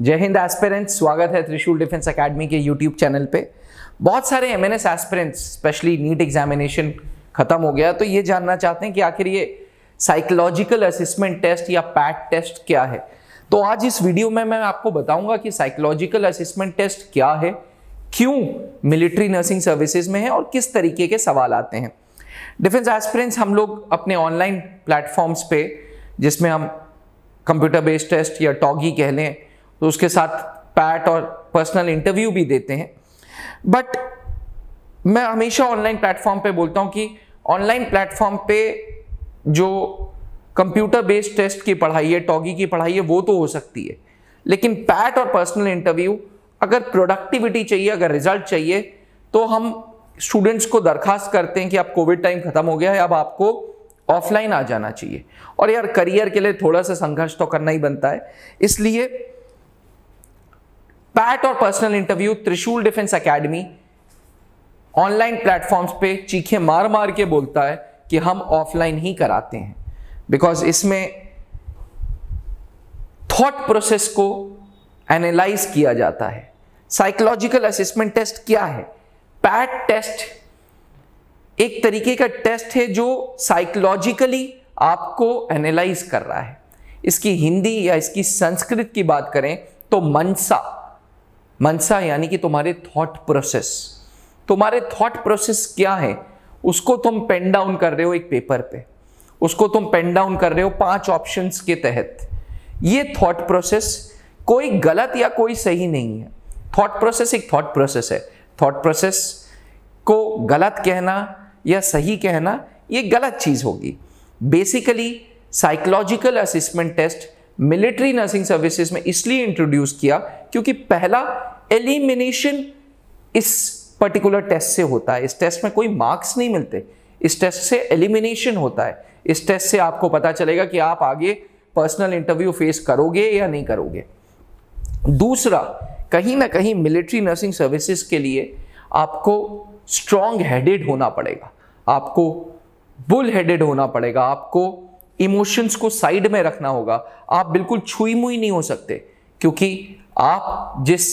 जय हिंद एस्पिरेंट्स, स्वागत है त्रिशूल डिफेंस एकेडमी के यूट्यूब चैनल पे। बहुत सारे MNS aspirants, specially NEET examination खत्म हो गया तो ये जानना चाहते हैं कि आखिर ये साइकोलॉजिकल असेसमेंट टेस्ट या पैट टेस्ट क्या है। तो आज इस वीडियो में मैं आपको बताऊंगा कि साइकोलॉजिकल असेसमेंट टेस्ट क्या है, क्यों मिलिट्री नर्सिंग सर्विसेज में है और किस तरीके के सवाल आते हैं। डिफेंस एस्पिरेंट्स हम लोग अपने ऑनलाइन प्लेटफॉर्म्स पे, जिसमें हम कंप्यूटर बेस्ड टेस्ट या टॉगी कह लें, तो उसके साथ पैट और पर्सनल इंटरव्यू भी देते हैं। बट मैं हमेशा ऑनलाइन प्लेटफॉर्म पे बोलता हूं कि ऑनलाइन प्लेटफॉर्म पे जो कंप्यूटर बेस्ड टेस्ट की पढ़ाई है, टॉगी की पढ़ाई है, वो तो हो सकती है, लेकिन पैट और पर्सनल इंटरव्यू अगर प्रोडक्टिविटी चाहिए, अगर रिजल्ट चाहिए, तो हम स्टूडेंट्स को दरखास्त करते हैं कि अब कोविड टाइम खत्म हो गया है, अब आपको ऑफलाइन आ जाना चाहिए। और यार करियर के लिए थोड़ा सा संघर्ष तो करना ही बनता है, इसलिए पैट और पर्सनल इंटरव्यू त्रिशूल डिफेंस एकेडमी ऑनलाइन प्लेटफॉर्म्स पे चीखे मार मार के बोलता है कि हम ऑफलाइन ही कराते हैं, बिकॉज इसमें थॉट प्रोसेस को एनालाइज किया जाता है। साइकोलॉजिकल असेसमेंट टेस्ट क्या है? पैट टेस्ट एक तरीके का टेस्ट है जो साइकोलॉजिकली आपको एनालाइज कर रहा है। इसकी हिंदी या इसकी संस्कृत की बात करें तो मनसा यानी कि तुम्हारे थॉट प्रोसेस। तुम्हारे थॉट प्रोसेस क्या है, उसको तुम पेन डाउन कर रहे हो एक पेपर पे, उसको तुम पेन डाउन कर रहे हो 5 ऑप्शंस के तहत। ये थॉट प्रोसेस कोई गलत या कोई सही नहीं है। थॉट प्रोसेस एक थॉट प्रोसेस है। थॉट प्रोसेस को गलत कहना या सही कहना ये गलत चीज होगी। Basically psychological assessment test military nursing services में इसलिए इंट्रोड्यूस किया क्योंकि पहला एलिमिनेशन इस पर्टिकुलर टेस्ट से होता है। इस टेस्ट में कोई मार्क्स नहीं मिलते, इस टेस्ट से एलिमिनेशन होता है। इस टेस्ट से आपको पता चलेगा कि आप आगे पर्सनल इंटरव्यू फेस करोगे या नहीं करोगे। दूसरा, कहीं ना कहीं मिलिट्री नर्सिंग सर्विसेज के लिए आपको स्ट्रॉन्ग हेडेड होना पड़ेगा, आपको बुल हेडेड होना पड़ेगा, आपको इमोशंस को साइड में रखना होगा। आप बिल्कुल छुई मुई नहीं हो सकते, क्योंकि आप जिस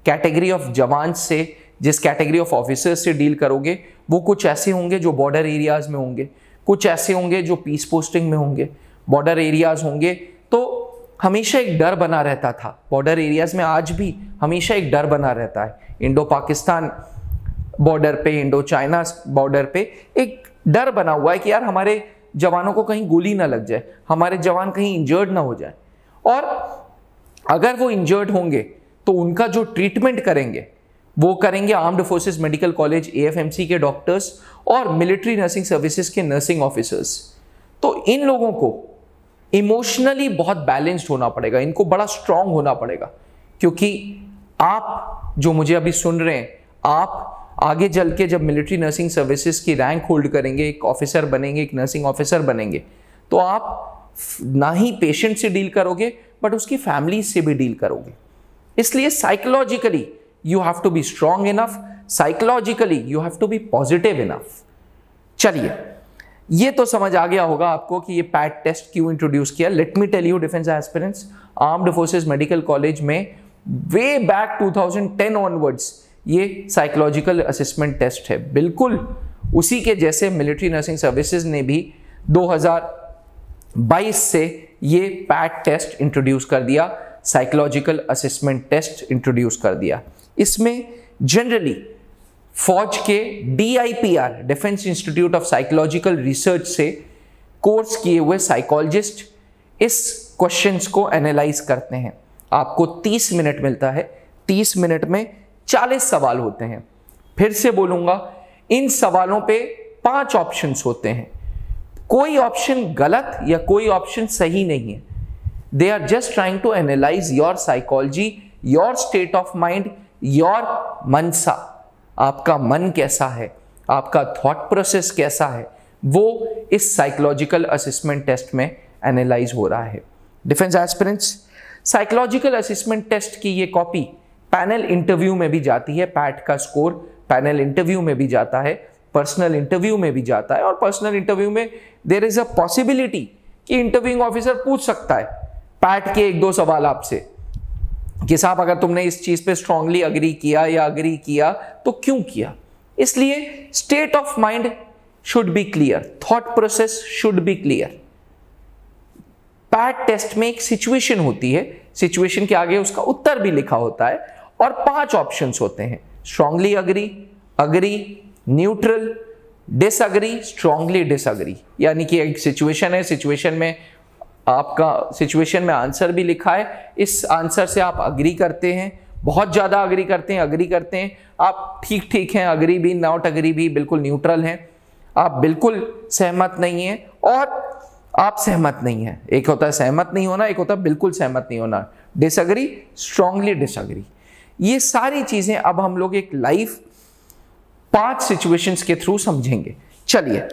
कैटेगरी ऑफ जवान से, जिस कैटेगरी ऑफ ऑफिसर्स से डील करोगे, वो कुछ ऐसे होंगे जो बॉर्डर एरियाज में होंगे, कुछ ऐसे होंगे जो पीस पोस्टिंग में होंगे, बॉर्डर एरियाज होंगे। तो हमेशा एक डर बना रहता था बॉर्डर एरियाज में, आज भी हमेशा एक डर बना रहता है। इंडो पाकिस्तान बॉर्डर पे, इंडो चाइना बॉर्डर पे एक डर बना हुआ है कि यार हमारे जवानों को कहीं गोली ना लग जाए, हमारे जवान कहीं इंजर्ड ना हो जाए। और अगर वो इंजर्ड होंगे तो उनका जो ट्रीटमेंट करेंगे वो करेंगे armed forces medical college AFMC के डॉक्टर्स और मिलिट्री नर्सिंग सर्विसेज के नर्सिंग ऑफिसर्स। तो इन लोगों को इमोशनली बहुत बैलेंस्ड होना पड़ेगा, इनको बड़ा स्ट्रांग होना पड़ेगा, क्योंकि आप जो मुझे अभी सुन रहे हैं, आप आगे चल के जब मिलिट्री नर्सिंग सर्विसेज की रैंक होल्ड करेंगे, एक ऑफिसर बनेंगे, एक नर्सिंग ऑफिसर बनेंगे, तो आप ना ही पेशेंट से डील करोगे बट उसकी फैमिली से भी डील करोगे। इसलिए psychologically you have to be strong enough, psychologically you have to be positive enough. चलिए, ये तो समझ आ गया होगा आपको कि ये पैट टेस्ट क्यों इंट्रोड्यूस किया। Let me tell you defence aspirants, armed forces medical college में वे बैक 2010 ऑनवर्ड्स ये साइकोलॉजिकल असेसमेंट टेस्ट है, बिल्कुल उसी के जैसे मिलिट्री नर्सिंग सर्विसेज ने भी 2022 से ये पैट टेस्ट इंट्रोड्यूस कर दिया, साइकोलॉजिकल असेसमेंट टेस्ट इंट्रोड्यूस कर दिया। इसमें जनरली फौज के DIPR, defence institute of psychological research से कोर्स किए हुए साइकोलॉजिस्ट इस क्वेश्चंस को एनालाइज करते हैं। आपको 30 मिनट मिलता है, 30 मिनट में 40 सवाल होते हैं। फिर से बोलूंगा, इन सवालों पे 5 ऑप्शंस होते हैं, कोई ऑप्शन गलत या कोई ऑप्शन सही नहीं है। They are just trying to analyse your psychology, your state of mind, your मनसा। आपका मन कैसा है, आपका थॉट प्रोसेस कैसा है, वो इस साइकोलॉजिकल असेसमेंट टेस्ट में एनालाइज हो रहा है। Defence aspirants, psychological assessment test की ये कॉपी पैनल इंटरव्यू में भी जाती है। पैट का स्कोर पैनल इंटरव्यू में भी जाता है, पर्सनल इंटरव्यू में भी जाता है, और पर्सनल इंटरव्यू में देयर इज अ पॉसिबिलिटी कि इंटरव्यूइंग ऑफिसर पूछ सकता है पैट के 1-2 सवाल आपसे कि साहब अगर तुमने इस चीज पे स्ट्रांगली अग्री किया या अग्री किया तो क्यों किया। इसलिए state of mind should be clear, thought process should be clear. PAT test में एक सिचुएशन होती है, सिचुएशन के आगे उसका उत्तर भी लिखा होता है और 5 ऑप्शंस होते हैं, strongly agree, agree, neutral, disagree, strongly disagree. यानी कि एक सिचुएशन है, सिचुएशन में आपका सिचुएशन में आंसर भी लिखा है, इस आंसर से आप अग्री करते हैं, बहुत ज्यादा अग्री करते हैं, अग्री करते हैं, आप ठीक ठीक हैं, अग्री भी, नॉट अग्री भी, बिल्कुल न्यूट्रल हैं, आप बिल्कुल सहमत नहीं हैं और आप सहमत नहीं हैं। एक होता है सहमत नहीं होना, एक होता है बिल्कुल सहमत नहीं होना, डिसअग्री, स्ट्रांगली डिसअग्री। ये सारी चीजें अब हम लोग एक लाइव 5 सिचुएशंस के थ्रू समझेंगे। चलिए,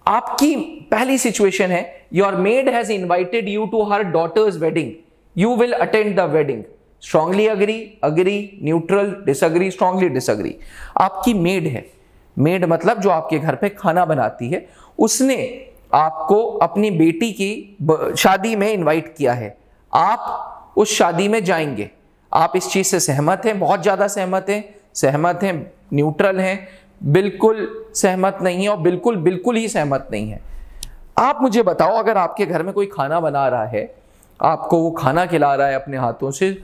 आपकी पहली सिचुएशन है, your maid has invited you to her daughter's wedding, you will attend the wedding, strongly agree, agree, neutral, disagree, strongly disagree. आपकी मेड है, मेड मतलब जो आपके घर पे खाना बनाती है, उसने आपको अपनी बेटी की शादी में इनवाइट किया है, आप उस शादी में जाएंगे, आप इस चीज से सहमत हैं, बहुत ज्यादा सहमत हैं, न्यूट्रल हैं, बिल्कुल सहमत नहीं है और बिल्कुल बिल्कुल ही सहमत नहीं है। आप मुझे बताओ, अगर आपके घर में कोई खाना बना रहा है, आपको वो खाना खिला रहा है अपने हाथों से,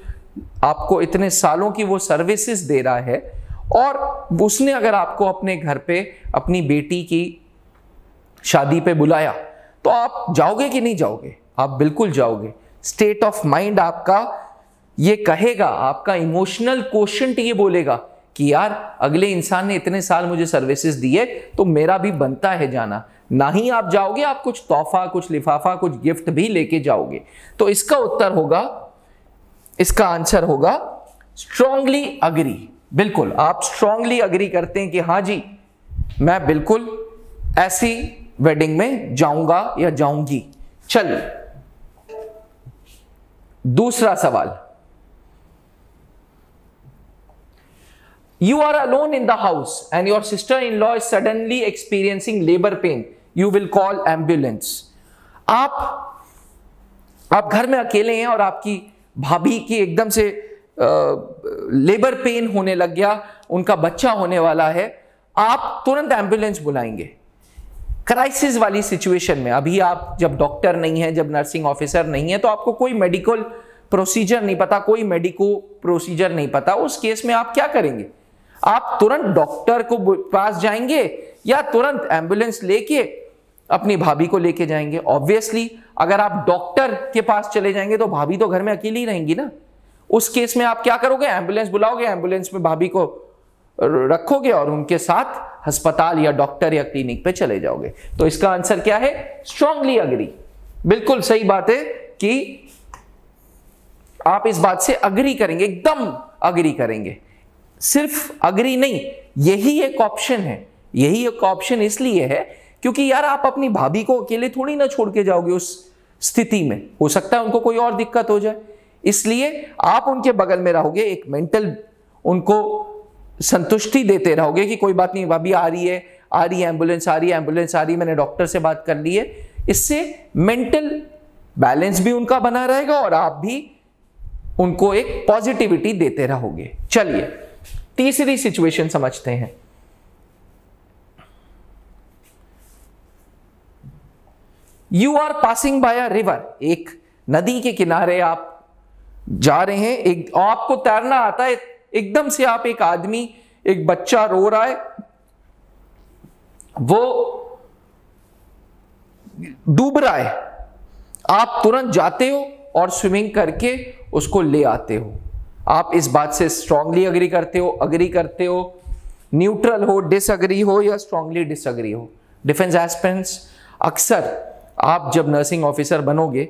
आपको इतने सालों की वो सर्विसेज दे रहा है और उसने अगर आपको अपने घर पे अपनी बेटी की शादी पे बुलाया, तो आप जाओगे कि नहीं जाओगे? आप बिल्कुल जाओगे। स्टेट ऑफ माइंड आपका ये कहेगा, आपका इमोशनल कोशेंट ये बोलेगा कि यार अगले इंसान ने इतने साल मुझे सर्विसेज दिए तो मेरा भी बनता है जाना। ना ही आप जाओगे, आप कुछ तोहफा, कुछ लिफाफा, कुछ गिफ्ट भी लेके जाओगे। तो इसका उत्तर होगा, इसका आंसर होगा स्ट्रांगली अग्री। बिल्कुल आप स्ट्रांगली अग्री करते हैं कि हाँ जी, मैं बिल्कुल ऐसी वेडिंग में जाऊंगा या जाऊंगी। चलिए, दूसरा सवाल, you are alone in the house and your sister-in-law is suddenly experiencing labor pain, you will call ambulance। आप घर में अकेले हैं और आपकी भाभी की एकदम से लेबर पेन होने लग गया, उनका बच्चा होने वाला है, आप तुरंत एम्बुलेंस बुलाएंगे। क्राइसिस वाली सिचुएशन में, अभी आप जब डॉक्टर नहीं है, जब नर्सिंग ऑफिसर नहीं है, तो आपको कोई मेडिकल प्रोसीजर नहीं पता, कोई मेडिको प्रोसीजर नहीं पता, उस केस में आप क्या करेंगे? आप तुरंत डॉक्टर को पास जाएंगे या तुरंत एम्बुलेंस लेके अपनी भाभी को लेके जाएंगे? ऑब्वियसली अगर आप डॉक्टर के पास चले जाएंगे तो भाभी तो घर में अकेली रहेंगी ना। उस केस में आप क्या करोगे? एम्बुलेंस बुलाओगे, एम्बुलेंस में भाभी को रखोगे और उनके साथ अस्पताल या डॉक्टर या क्लिनिक पे चले जाओगे। तो इसका आंसर क्या है? Strongly agree. बिल्कुल सही बात है कि आप इस बात से अग्री करेंगे, एकदम अग्री करेंगे। सिर्फ अग्री नहीं, यही एक ऑप्शन है। यही एक ऑप्शन इसलिए है क्योंकि यार आप अपनी भाभी को अकेले थोड़ी ना छोड़ के जाओगे उस स्थिति में, हो सकता है उनको कोई और दिक्कत हो जाए, इसलिए आप उनके बगल में रहोगे, एक मेंटल उनको संतुष्टि देते रहोगे कि कोई बात नहीं, भाभी आ रही है, एम्बुलेंस आ रही है, एम्बुलेंस आ रही है, मैंने डॉक्टर से बात कर ली है। इससे मेंटल बैलेंस भी उनका बना रहेगा और आप भी उनको एक पॉजिटिविटी देते रहोगे। चलिए तीसरी सिचुएशन समझते हैं। You are passing by a river, एक नदी के किनारे आप जा रहे हैं, एक आपको तैरना आता है, एकदम से आप एक आदमी, एक बच्चा रो रहा है, वो डूब रहा है, आप तुरंत जाते हो और स्विमिंग करके उसको ले आते हो। आप इस बात से स्ट्रांगली अग्री करते हो, न्यूट्रल हो, डिसअग्री हो या स्ट्रांगली डिसअग्री हो। डिफेंस एस्पिरेंट्स, अक्सर आप जब नर्सिंग ऑफिसर बनोगे,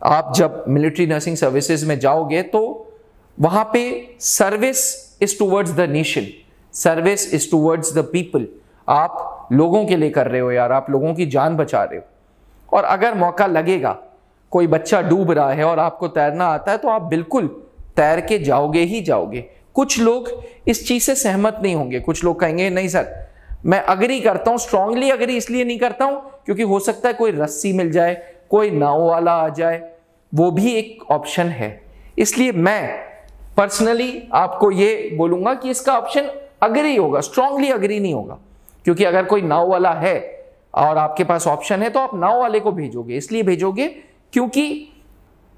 आप जब मिलिट्री नर्सिंग सर्विसेज में जाओगे, तो वहां पे service is towards the nation, service is towards the people. आप लोगों के लिए कर रहे हो यार, आप लोगों की जान बचा रहे हो। और अगर मौका लगेगा, कोई बच्चा डूब रहा है और आपको तैरना आता है, तो आप बिल्कुल तैर के जाओगे ही जाओगे। कुछ लोग इस चीज से सहमत नहीं होंगे, कुछ लोग कहेंगे नहीं सर मैं अग्री करता हूं, स्ट्रांगली अग्री इसलिए नहीं करता हूं क्योंकि हो सकता है कोई रस्सी मिल जाए, कोई नाव वाला आ जाए, वो भी एक ऑप्शन है। इसलिए मैं पर्सनली आपको ये बोलूंगा कि इसका ऑप्शन अग्री होगा, स्ट्रांगली अग्री नहीं होगा, क्योंकि अगर कोई नाव वाला है और आपके पास ऑप्शन है तो आप नाव वाले को भेजोगे। इसलिए भेजोगे क्योंकि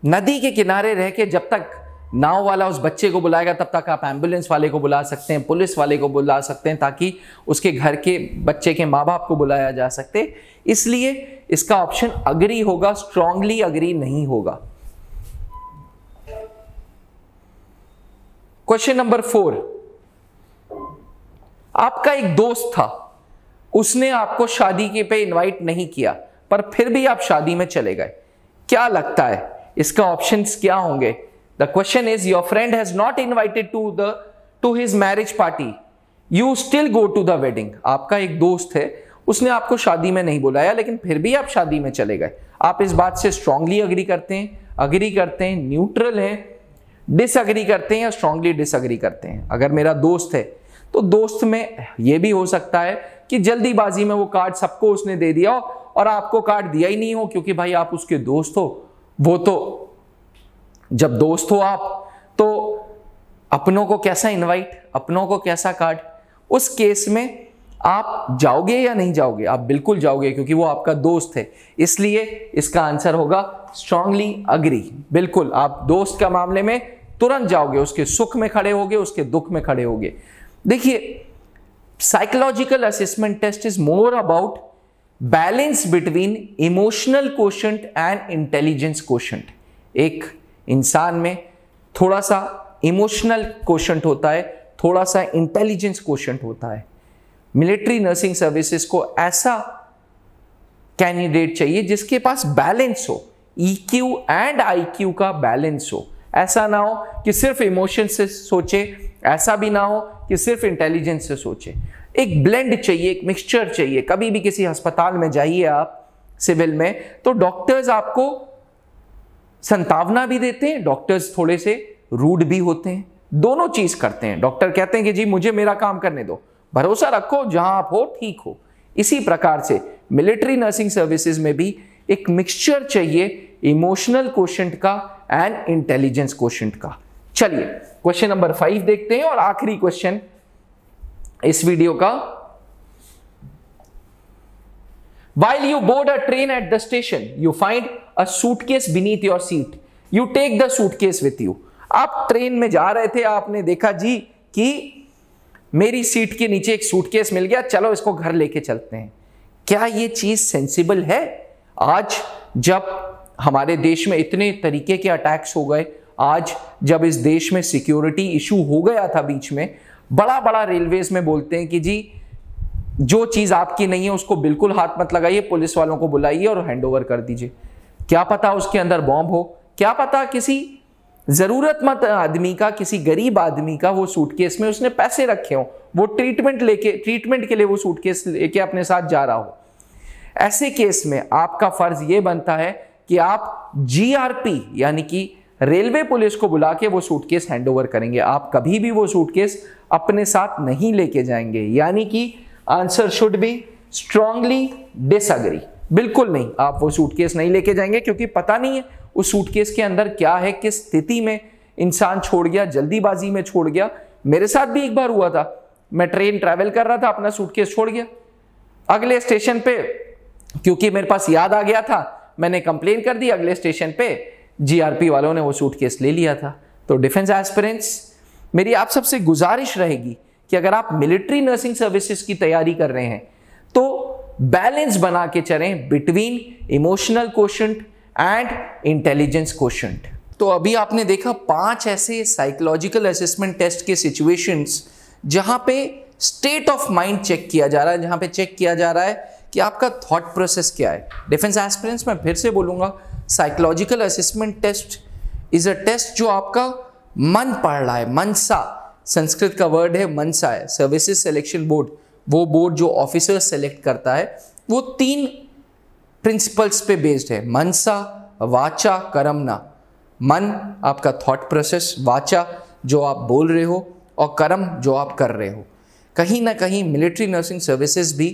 नदी के किनारे रह के जब तक नाव वाला उस बच्चे को बुलाएगा तब तक आप एम्बुलेंस वाले को बुला सकते हैं, पुलिस वाले को बुला सकते हैं, ताकि उसके घर के बच्चे के माँ बाप को बुलाया जा सकते। इसलिए इसका ऑप्शन अग्री होगा, स्ट्रांगली अग्री नहीं होगा। क्वेश्चन नंबर 4, आपका एक दोस्त था, उसने आपको शादी के पे इनवाइट नहीं किया पर फिर भी आप शादी में चले गए। क्या लगता है इसका ऑप्शंस क्या होंगे? The question is your friend has not invited to his marriage party, you still go to the wedding. आपका एक दोस्त है, उसने आपको शादी में नहीं बुलाया लेकिन फिर भी आप शादी में चले गए। आप इस बात से स्ट्रांगली अग्री करते हैं, अग्री करते हैं, न्यूट्रल हैं, डिसअग्री करते हैं या स्ट्रांगली डिसअग्री करते हैं? अगर मेरा दोस्त है तो दोस्त में यह भी हो सकता है कि जल्दीबाजी में वो कार्ड सबको उसने दे दिया और आपको कार्ड दिया ही नहीं हो, क्योंकि भाई आप उसके दोस्त हो। वो तो जब दोस्त हो आप तो अपनों को कैसा इनवाइट, अपनों को कैसा कार्ड? उस केस में आप जाओगे या नहीं जाओगे? आप बिल्कुल जाओगे, क्योंकि वो आपका दोस्त है। इसलिए इसका आंसर होगा स्ट्रांगली अग्री। बिल्कुल आप दोस्त का मामले में तुरंत जाओगे, उसके सुख में खड़े होगे, उसके दुख में खड़े होगे। देखिए, psychological assessment test is more about balance between emotional quotient and intelligence quotient. एक इंसान में थोड़ा सा इमोशनल क्वोशंट होता है, थोड़ा सा इंटेलिजेंस क्वोशंट होता है। मिलिट्री नर्सिंग सर्विसेज को ऐसा कैंडिडेट चाहिए जिसके पास बैलेंस हो, ईक्यू एंड आईक्यू का बैलेंस हो। ऐसा ना हो कि सिर्फ इमोशन से सोचे, ऐसा भी ना हो कि सिर्फ इंटेलिजेंस से सोचे। एक ब्लेंड चाहिए, एक मिक्सचर चाहिए। कभी भी किसी अस्पताल में जाइए आप सिविल में, तो डॉक्टर्स आपको संतावना भी देते हैं, डॉक्टर्स थोड़े से रूड भी होते हैं, दोनों चीज करते हैं। डॉक्टर कहते हैं कि जी मुझे मेरा काम करने दो, भरोसा रखो, जहां आप हो ठीक हो। इसी प्रकार से मिलिट्री नर्सिंग सर्विसेज में भी एक मिक्सचर चाहिए इमोशनल क्वोशंट का एंड इंटेलिजेंस क्वोशंट का। चलिए क्वेश्चन नंबर 5 देखते हैं और आखिरी क्वेश्चन इस वीडियो का। While you board a train at the station, you find a suitcase beneath your seat. You take the suitcase with you. आप ट्रेन में जा रहे थे, आपने देखा जी कि मेरी सीट के नीचे एक सूटकेस मिल गया, चलो इसको घर लेके चलते हैं। क्या ये चीज सेंसिबल है? आज जब हमारे देश में इतने तरीके के अटैक्स हो गए, आज जब इस देश में सिक्योरिटी इशू हो गया था बीच में, बड़ा बड़ा रेलवेज में बोलते हैं कि जी जो चीज आपकी नहीं है उसको बिल्कुल हाथ मत लगाइए, पुलिस वालों को बुलाइए और हैंडओवर कर दीजिए। क्या पता उसके अंदर बॉम्ब हो, क्या पता किसी जरूरतमंद आदमी का, किसी गरीब आदमी का वो सूटकेस में उसने पैसे रखे हो, वो ट्रीटमेंट के लिए वो सूटकेस लेके अपने साथ जा रहा हो। ऐसे केस में आपका फर्ज ये बनता है कि आप जीआरपी यानी कि रेलवे पुलिस को बुला के वो सूटकेस हैंडओवर करेंगे। आप कभी भी वो सूटकेस अपने साथ नहीं लेके जाएंगे। यानी कि answer should be strongly disagree. बिल्कुल नहीं, आप वो सूटकेस नहीं लेके जाएंगे, क्योंकि पता नहीं है उस सूटकेस के अंदर क्या है, किस स्थिति में इंसान छोड़ गया, जल्दीबाजी में छोड़ गया। मेरे साथ भी एक बार हुआ था, मैं ट्रेन ट्रैवल कर रहा था, अपना सूटकेस छोड़ गया। अगले स्टेशन पे, क्योंकि मेरे पास याद आ गया था, मैंने कंप्लेन कर दी, अगले स्टेशन पे जीआरपी वालों ने वो सूटकेस ले लिया था। तो डिफेंस एस्पिरेंट्स, मेरी आप सबसे गुजारिश रहेगी कि अगर आप मिलिट्री नर्सिंग सर्विसेज की तैयारी कर रहे हैं तो बैलेंस बना के चलें between emotional quotient and intelligence quotient. तो अभी आपने देखा 5 ऐसे साइकोलॉजिकल असेसमेंट टेस्ट के सिचुएशंस जहां पे स्टेट ऑफ माइंड चेक किया जा रहा है, जहां पे चेक किया जा रहा है कि आपका थॉट प्रोसेस क्या है। डिफेंस एस्पिरेंट्स, मैं फिर से बोलूंगा, psychological assessment test is a test जो आपका मन पढ़ रहा है। मनसा संस्कृत का वर्ड है, मनसा है, सर्विसेज सिलेक्शन बोर्ड, वो बोर्ड जो ऑफिसर सेलेक्ट करता है, वो 3 प्रिंसिपल्स पे बेस्ड है, मनसा, वाचा, कर्मणा। मन आपका थॉट प्रोसेस, वाचा जो आप बोल रहे हो, और कर्म जो आप कर रहे हो। कहीं ना कहीं मिलिट्री नर्सिंग सर्विसेज भी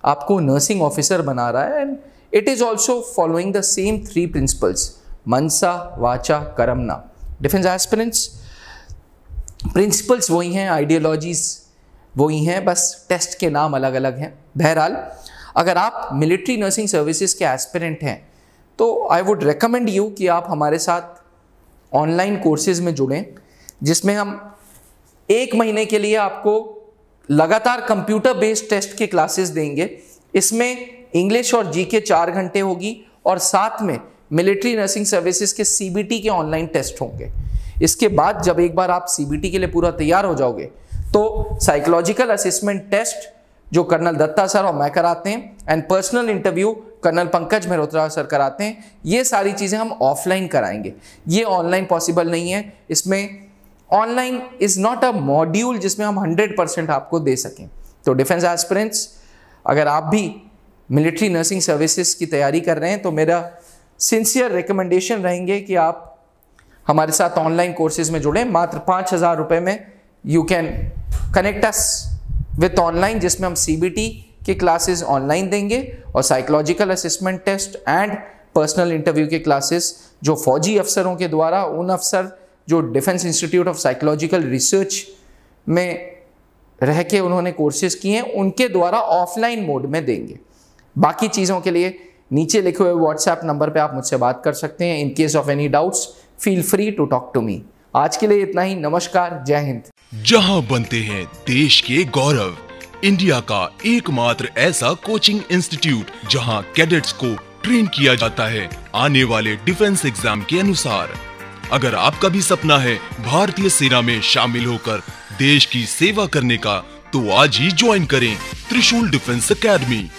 आपको नर्सिंग ऑफिसर बना रहा है, and It is also following the same 3 principles: मनसा, वाचा, कर्मणा. डिफेंस एस्पिरेंट्स प्रिंसिपल्स वही हैं, आइडियोलॉजीज वही हैं, बस टेस्ट के नाम अलग अलग हैं. बहरहाल अगर आप मिलिट्री नर्सिंग सर्विसेज के एस्पिरेंट हैं तो आई वुड रिकमेंड यू कि आप हमारे साथ ऑनलाइन कोर्सेज में जुड़ें, जिसमें हम 1 महीने के लिए आपको लगातार कंप्यूटर बेस्ड टेस्ट के क्लासेस देंगे. इसमें इंग्लिश और जीके 4 घंटे होगी और साथ में मिलिट्री नर्सिंग सर्विसेज के सीबीटी के ऑनलाइन टेस्ट होंगे. इसके बाद जब एक बार आप सीबीटी के लिए पूरा तैयार हो जाओगे तो साइकोलॉजिकल असेसमेंट टेस्ट जो कर्नल दत्ता सर और मैं कराते हैं and personal interview colonel Pankaj Mehrotra sir कराते हैं, ये सारी चीज़ें हम ऑफलाइन कराएंगे. ये ऑनलाइन पॉसिबल नहीं है. इसमें online is not a module जिसमें हम 100% आपको दे सकें. तो डिफेंस एस्पिरेंट्स, अगर आप भी मिलिट्री नर्सिंग सर्विसेज की तैयारी कर रहे हैं तो मेरा सिंसियर रिकमेंडेशन रहेंगे कि आप हमारे साथ ऑनलाइन कोर्सेज में जुड़ें. मात्र 5,000 रुपये में you can connect us with online, जिसमें हम सीबीटी के क्लासेस ऑनलाइन देंगे और psychological assessment test and personal interview के क्लासेस जो फौजी अफसरों के द्वारा, उन अफसर जो defence institute of psychological research में रह के उन्होंने कोर्सेज किए हैं, उनके द्वारा ऑफलाइन मोड में देंगे. बाकी चीज़ों के लिए नीचे लिखे हुए व्हाट्सएप नंबर पे आप मुझसे बात कर सकते हैं. In case of any doubts feel free to talk to me. आज के लिए इतना ही. नमस्कार, जय हिंद. जहां बनते हैं देश के गौरव, इंडिया का एकमात्र ऐसा कोचिंग इंस्टीट्यूट जहां कैडेट्स को ट्रेन किया जाता है आने वाले डिफेंस एग्जाम के अनुसार. अगर आपका भी सपना है भारतीय सेना में शामिल होकर देश की सेवा करने का, तो आज ही ज्वाइन करें त्रिशूल डिफेंस एकेडमी.